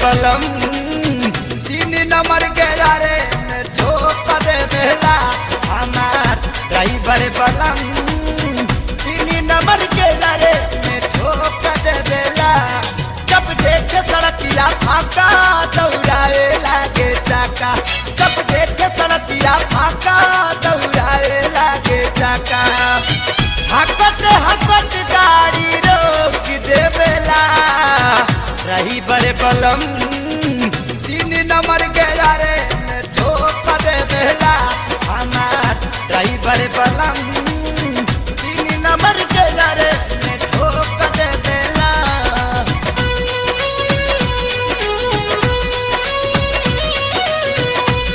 बलम 3 नंबर के दारे में ठोक दे बेला हमार ड्राइवर बलम 3 नंबर के दारे में ठोक दे बेला जब देखे सड़किया फाका दौड़ावे लागे चाका जब देखे सड़किया फाका दौड़ावे लागे चाका हकट गाड़ी रोक दे बेला ड्राइवर बलम